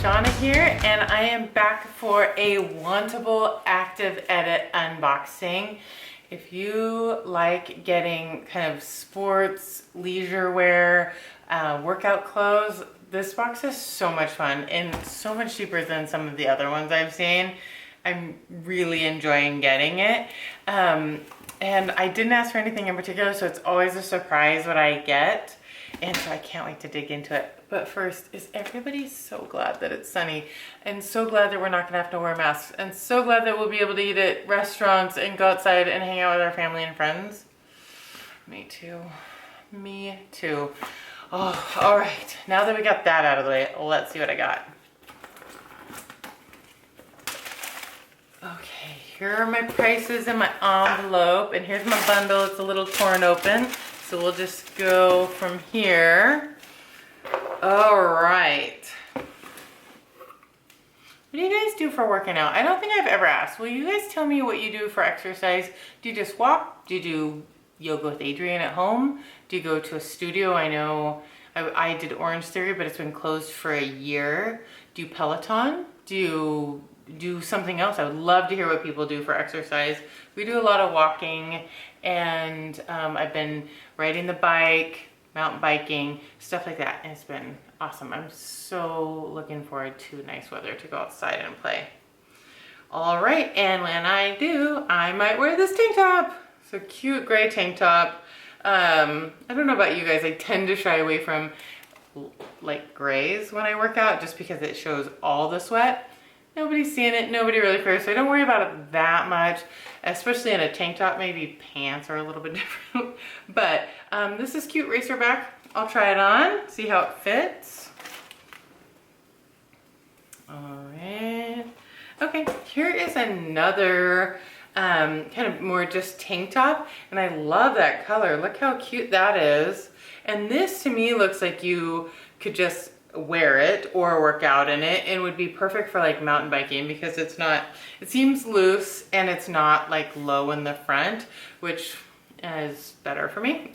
Shawna here, and I am back for a Wantable Active Edit unboxing. If you like getting kind of sports, leisure wear, workout clothes, this box is so much fun and so much cheaper than some of the other ones I've seen. I'm really enjoying getting it. And I didn't ask for anything in particular, so it's always a surprise what I get. And so I can't wait to dig into it. But first, is everybody so glad that it's sunny and so glad that we're not gonna have to wear masks and so glad that we'll be able to eat at restaurants and go outside and hang out with our family and friends? Me too. Me too. Oh, all right. Now that we got that out of the way, let's see what I got. Okay, here are my prices in my envelope, and here's my bundle. It's a little torn open, so we'll just go from here. All right. What do you guys do for working out? I don't think I've ever asked. Will you guys tell me what you do for exercise? Do you just walk? Do you do yoga with Adrienne at home? Do you go to a studio? I know I did Orange Theory, but it's been closed for a year. Do you Peloton? Do you do something else? I would love to hear what people do for exercise. We do a lot of walking, and I've been riding the bike, mountain biking, stuff like that, and it's been awesome. I'm so looking forward to nice weather to go outside and play. All right, and when I do, I might wear this tank top. It's a cute gray tank top. I don't know about you guys, I tend to shy away from like grays when I work out just because it shows all the sweat. Nobody's seeing it, nobody really cares, so I don't worry about it that much, especially in a tank top. Maybe pants are a little bit different. But this is cute racer back. I'll try it on, see how it fits. All right. Okay, here is another kind of more just tank top, and I love that color. Look how cute that is. And this to me looks like you could just wear it or work out in it, and would be perfect for like mountain biking because it's not, it seems loose and it's not like low in the front, which is better for me.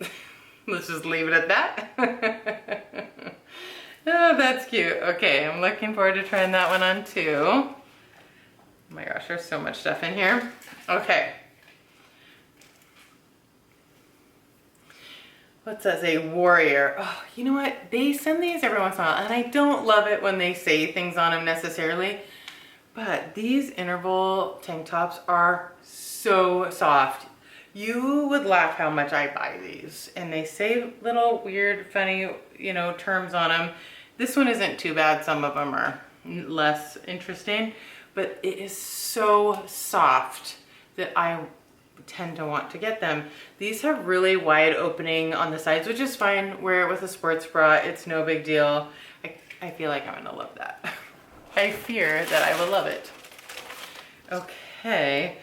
Let's just leave it at that. Oh, that's cute. Okay, I'm looking forward to trying that one on too. Oh my gosh, there's so much stuff in here. Okay. What says a warrior? Oh, you know what? They send these every once in a while, and I don't love it when they say things on them necessarily, but these interval tank tops are so soft. You would laugh how much I buy these, and they say little weird, funny, you know, terms on them. This one isn't too bad. Some of them are less interesting, but it is so soft that I tend to want to get them. These have really wide opening on the sides, which is fine. Wear it with a sports bra. It's no big deal. I feel like I'm gonna love that. I fear that I will love it. Okay.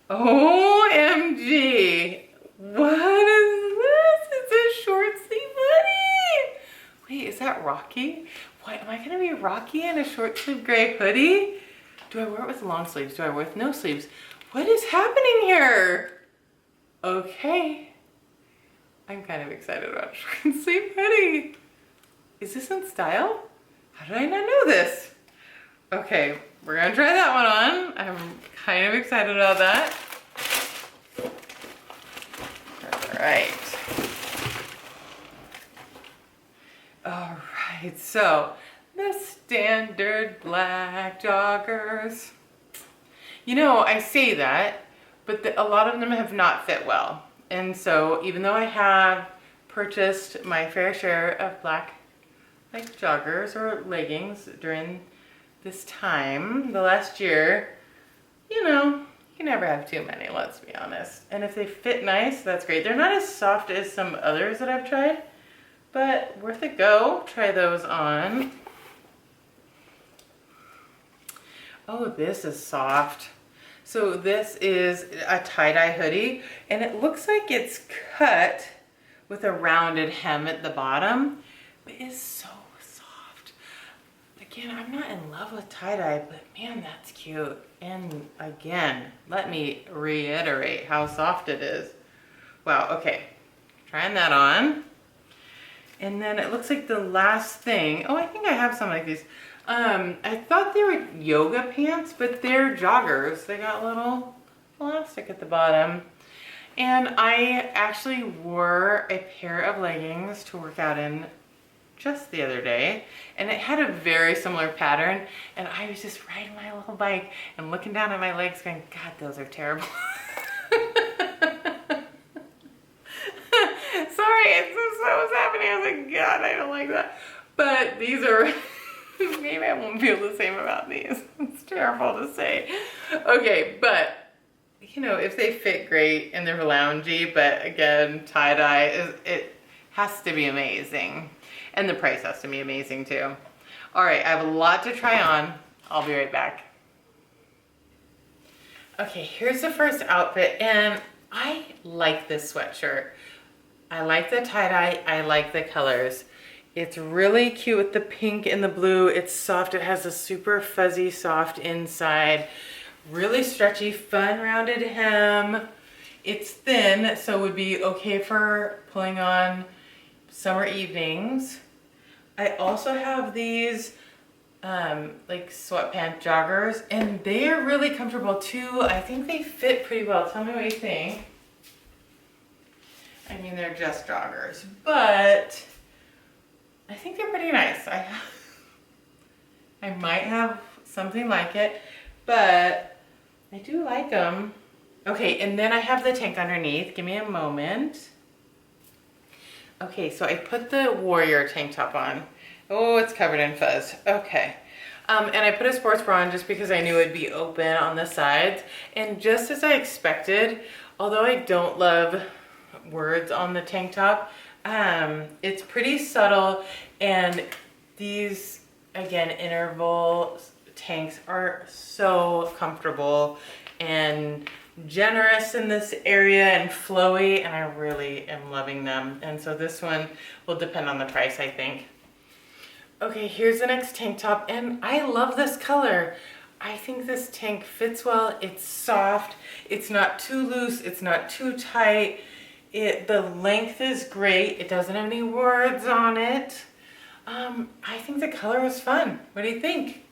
OMG. What is this? It's a short sleeve hoodie. Wait, is that Rocky? What, am I gonna be Rocky in a short sleeve gray hoodie? Do I wear it with long sleeves? Do I wear it with no sleeves? What is happening here? Okay. I'm kind of excited about short sleeve hoodie. Is this in style? How did I not know this? Okay, we're gonna try that one on. I'm kind of excited about that. All right, so the standard black joggers. You know, I say that, but a lot of them have not fit well. And so even though I have purchased my fair share of black like joggers or leggings during this time, the last year, you know, you can never have too many, let's be honest. And if they fit nice, that's great. They're not as soft as some others that I've tried, but worth a go. Try those on. Oh, this is soft. So this is a tie-dye hoodie, and it looks like it's cut with a rounded hem at the bottom, but it's so soft. Again, I'm not in love with tie-dye, but man, that's cute. And again, let me reiterate how soft it is. Wow, okay, trying that on. And then it looks like the last thing, oh, I think I have some like these. I thought they were yoga pants, but they're joggers. They got a little elastic at the bottom. And I actually wore a pair of leggings to work out in just the other day, and it had a very similar pattern, and I was just riding my little bike and looking down at my legs going, God, those are terrible. Sorry, it's just what was happening. I was like, God, I don't like that. But these are, maybe I won't feel the same about these. It's terrible to say. Okay, but you know, if they fit great and they're loungy, but again, tie-dye, it has to be amazing. And the price has to be amazing too. All right, I have a lot to try on. I'll be right back. Okay, here's the first outfit, and I like this sweatshirt. I like the tie-dye, I like the colors. It's really cute with the pink and the blue. It's soft, it has a super fuzzy, soft inside. Really stretchy, fun rounded hem. It's thin, so it would be okay for pulling on summer evenings. I also have these like sweatpants joggers, and they are really comfortable too. I think they fit pretty well. Tell me what you think. I mean, they're just joggers, but I think they're pretty nice. I might have something like it, but I do like them. Okay, and then I have the tank underneath. Give me a moment. Okay, so I put the Warrior tank top on. Oh, it's covered in fuzz. Okay. And I put a sports bra on just because I knew it'd be open on the sides. And just as I expected, although I don't love words on the tank top, it's pretty subtle, and these, again, interval tanks are so comfortable and generous in this area and flowy, and I really am loving them. And so this one will depend on the price, I think. Okay, here's the next tank top, and I love this color. I think this tank fits well. It's soft, it's not too loose, it's not too tight. The length is great. It doesn't have any words on it. I think the color is fun. What do you think?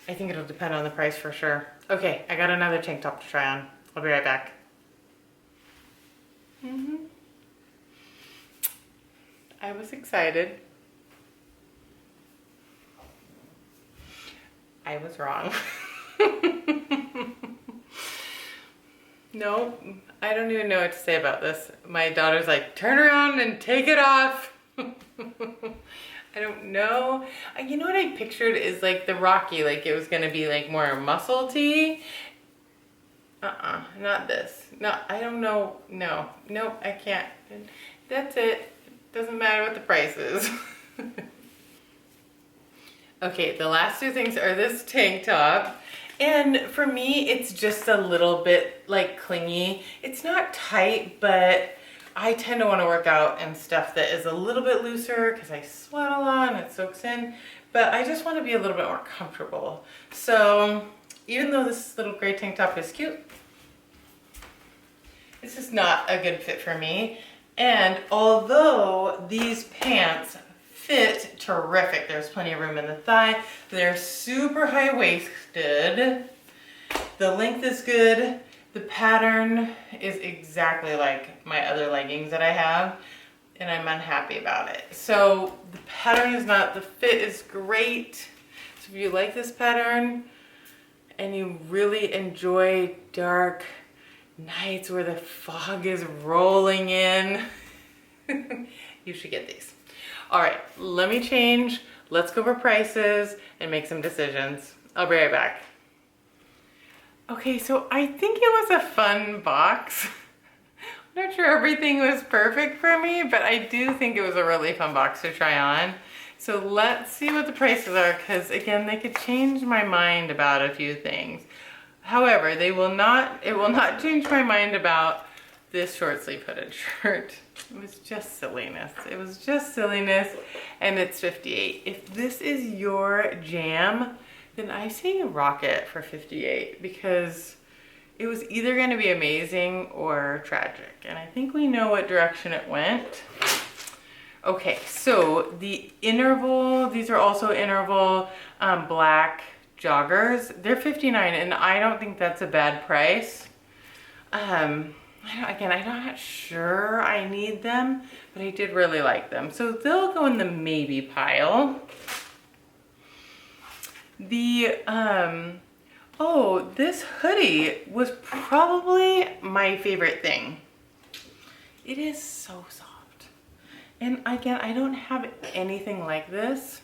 I think it'll depend on the price for sure. Okay, I got another tank top to try on. I'll be right back. I was excited. I was wrong. No, I don't even know what to say about this. My daughter's like, turn around and take it off. I don't know. You know what I pictured is like the Rocky, like it was gonna be like more muscle tee. Not this. No, I don't know. No, nope, I can't. That's it. Doesn't matter what the price is. Okay, the last two things are this tank top. And for me, it's just a little bit like clingy. It's not tight, but I tend to want to work out in stuff that is a little bit looser because I sweat a lot and it soaks in. But I just want to be a little bit more comfortable. So even though this little gray tank top is cute, it's just not a good fit for me. And although these pants fit terrific, there's plenty of room in the thigh, they're super high-waisted, the length is good, the pattern is exactly like my other leggings that I have, and I'm unhappy about it. So the pattern is not, the fit is great. So if you like this pattern and you really enjoy dark nights where the fog is rolling in, you should get these. All right, let me change. Let's go over prices and make some decisions. I'll be right back. Okay, so I think it was a fun box. I'm not sure everything was perfect for me, but I do think it was a really fun box to try on. So let's see what the prices are, because again, they could change my mind about a few things. However, it will not change my mind about this short sleeve hooded shirt. It was just silliness. It was just silliness, and it's $58. If this is your jam, then I say rock it for $58, because it was either going to be amazing or tragic. And I think we know what direction it went. Okay, so the interval, these are also interval black joggers. They're $59, and I don't think that's a bad price. Again, I'm not sure I need them, but I did really like them. So they'll go in the maybe pile. The, oh, this hoodie was probably my favorite thing. It is so soft. And again, I don't have anything like this.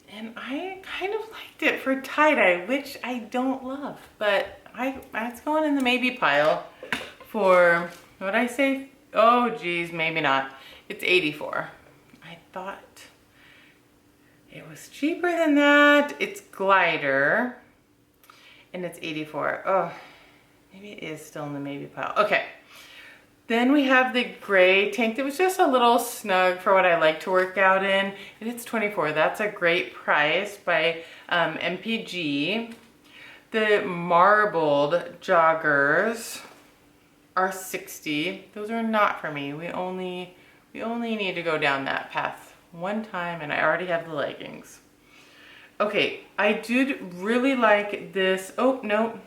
And I kind of liked it for tie-dye, which I don't love, but it's going in the maybe pile for, what'd I say? Oh geez, maybe not. It's $84. I thought it was cheaper than that. It's Glyder and it's $84. Oh, maybe it is still in the maybe pile. Okay. Then we have the gray tank that was just a little snug for what I like to work out in, and it's $24. That's a great price by MPG. The marbled joggers are $60. Those are not for me. We only need to go down that path one time, and I already have the leggings. Okay, I did really like this. Oh, no.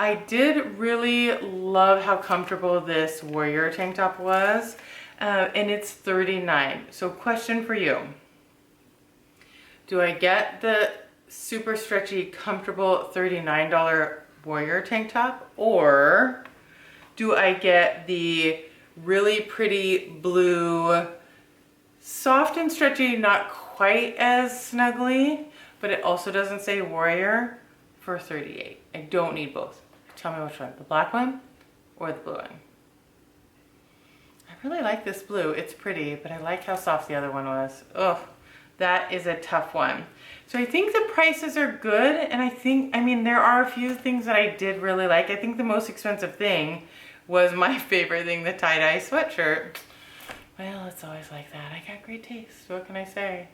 I did really love how comfortable this warrior tank top was, and it's $39. So question for you. Do I get the super stretchy, comfortable $39 warrior tank top, or do I get the really pretty blue, soft and stretchy, not quite as snuggly, but it also doesn't say warrior, for $38? I don't need both. Tell me which one, the black one or the blue one? I really like this blue. It's pretty, but I like how soft the other one was. Ugh, that is a tough one. So I think the prices are good, and I mean, there are a few things that I did really like. I think the most expensive thing was my favorite thing, the tie-dye sweatshirt. Well, it's always like that. I got great taste. What can I say?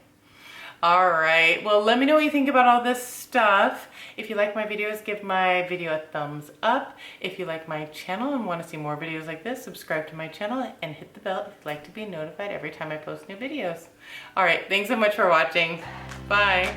All right, well, let me know what you think about all this stuff. If you like my videos, give my video a thumbs up. If you like my channel and want to see more videos like this, subscribe to my channel and hit the bell if you'd like to be notified every time I post new videos. All right, thanks so much for watching. Bye.